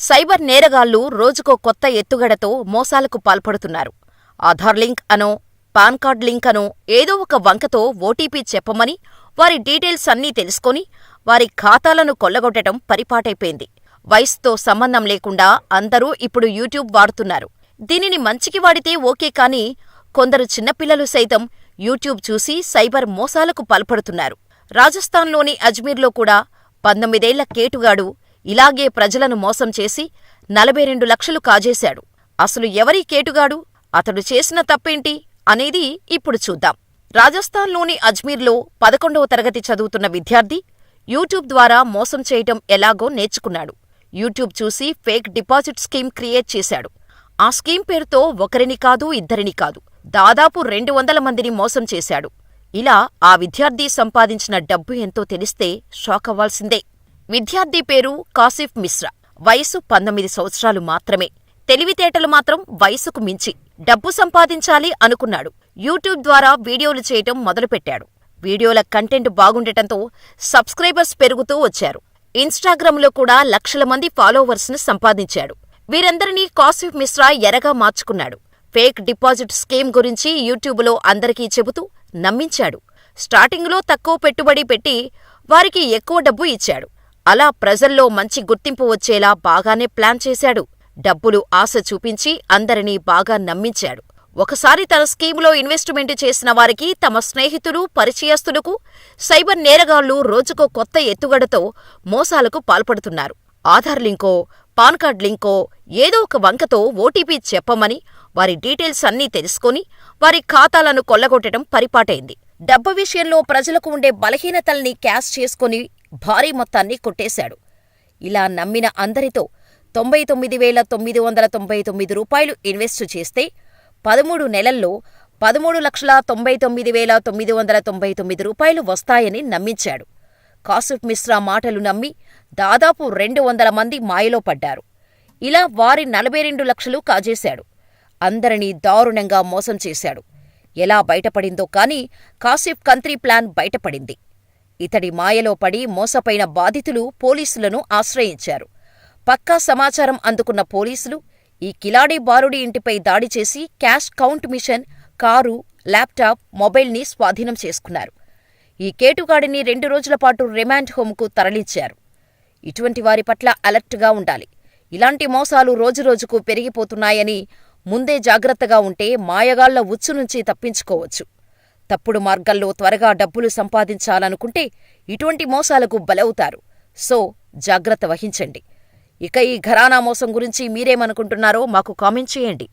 Cyber నేరగాళ్లు రోజుకో కొత్త ఎత్తుగడతో మోసాలకు పాల్పడుతున్నారు. ఆధార్ లింక్ అనో, పాన్ కార్డ్ లింక్ అనో ఏదో ఒక వంకతో ఓటీపీ చెప్పమని వారి డీటెయిల్స్ అన్నీ తెలుసుకొని వారి ఖాతాలను కొల్లగొట్టడం పరిపాటైపోయింది. వయసుతో సంబంధం లేకుండా అందరూ ఇప్పుడు యూట్యూబ్ వాడుతున్నారు. దీనిని మంచికి వాడితే ఓకే కానీ కొందరు చిన్నపిల్లలు సైతం యూట్యూబ్ చూసి సైబర్ మోసాలకు పాల్పడుతున్నారు. రాజస్థాన్లోని అజ్మీర్లో కూడా 19 ఏళ్ల కేటుగాడు ఇలాగే ప్రజలను మోసం చేసి 42 లక్షలు కాజేశాడు. అసలు ఎవరీ కేటుగాడు, అతడు చేసిన తప్పేంటి అనేది ఇప్పుడు చూద్దాం. రాజస్థాన్లోని అజ్మీర్లో 11వ తరగతి చదువుతున్న విద్యార్థి యూట్యూబ్ ద్వారా మోసం చేయటం ఎలాగో నేర్చుకున్నాడు. యూట్యూబ్ చూసి ఫేక్ డిపాజిట్ స్కీమ్ క్రియేట్ చేశాడు. ఆ స్కీమ్ పేరుతో ఒకరిని కాదు, ఇద్దరిని కాదు, దాదాపు 200 మందిని మోసం చేశాడు. ఇలా ఆ విద్యార్థి సంపాదించిన డబ్బు ఎంతో తెలిస్తే షాకవ్వాల్సిందే. విద్యార్థి పేరు కాసిఫ్ మిశ్రా. వయసు 19 సంవత్సరాలు మాత్రమే. తెలివితేటలు మాత్రం వయసుకు మించి. డబ్బు సంపాదించాలి అనుకున్నాడు. యూట్యూబ్ ద్వారా వీడియోలు చేయటం మొదలుపెట్టాడు. వీడియోల కంటెంట్ బాగుండటంతో సబ్స్క్రైబర్స్ పెరుగుతూ వచ్చారు. ఇన్స్టాగ్రామ్లో కూడా లక్షల మంది ఫాలోవర్స్ను సంపాదించాడు. వీరందరినీ కాసిఫ్ మిశ్రా ఎరగా మార్చుకున్నాడు. ఫేక్ డిపాజిట్ స్కీమ్ గురించి యూట్యూబ్లో అందరికీ చెబుతూ నమ్మించాడు. స్టార్టింగులో తక్కువ పెట్టుబడి పెట్టి వారికి ఎక్కువ డబ్బు ఇచ్చాడు. అలా ప్రజల్లో మంచి గుర్తింపు వచ్చేలా బాగానే ప్లాన్ చేశాడు. డబ్బులు ఆశ చూపించి అందరినీ బాగా నమ్మించాడు. ఒకసారి తన స్కీములో ఇన్వెస్ట్మెంట్ చేసిన వారికి తమ స్నేహితులు, పరిచయస్తులకు సైబర్ నేరగాళ్లు రోజుకో కొత్త ఎత్తుగడతో మోసాలకు పాల్పడుతున్నారు. ఆధార్ లింకో, పాన్ కార్డ్ లింకో ఏదో ఒక వంకతో ఓటీపీ చెప్పమని వారి డీటెయిల్స్ అన్నీ తెలుసుకొని వారి ఖాతాలను కొల్లగొట్టడం పరిపాటైంది. డబ్బు విషయంలో ప్రజలకు ఉండే బలహీనతల్ని క్యాష్ చేసుకుని భారీ మొత్తాన్ని కొట్టేశాడు. ఇలా నమ్మిన అందరితో 99,999 రూపాయలు ఇన్వెస్ట్ చేస్తే 13 నెలల్లో 13,99,999 రూపాయలు వస్తాయని నమ్మించాడు. కాసిఫ్ మిశ్రా మాటలు నమ్మి దాదాపు 200 మంది మాయలో పడ్డారు. ఇలా వారి 42 లక్షలు కాజేశాడు. అందరినీ దారుణంగా మోసం చేశాడు. ఎలా బయటపడిందో కానీ కాసిఫ్ కంత్రీ ప్లాన్ బయటపడింది. ఇతడి మాయలో పడి మోసపోయిన బాధితులు పోలీసులను ఆశ్రయించారు. పక్కా సమాచారం అందుకున్న పోలీసులు ఈ కిలాడీ బారుడి ఇంటిపై దాడి చేసి cash count machine, car, laptop, మొబైల్ని స్వాధీనం చేసుకున్నారు. ఈ కేటుగాడిని 2 రోజుల పాటు రిమాండ్ హోంకు తరలించారు. ఇటువంటి వారి పట్ల అలర్ట్గా ఉండాలి. ఇలాంటి మోసాలు రోజురోజుకు పెరిగిపోతున్నాయని ముందే జాగ్రత్తగా ఉంటే మాయగాళ్ల ఉచ్చు నుంచి తప్పించుకోవచ్చు. తప్పుడు మార్గాల్లో త్వరగా డబ్బులు సంపాదించాలనుకుంటే ఇటువంటి మోసాలకు బలవుతారు. సో జాగ్రత్త వహించండి. ఇక ఈ ఘరానా మోసం గురించి మీరేమనుకుంటున్నారో మాకు కామెంట్ చేయండి.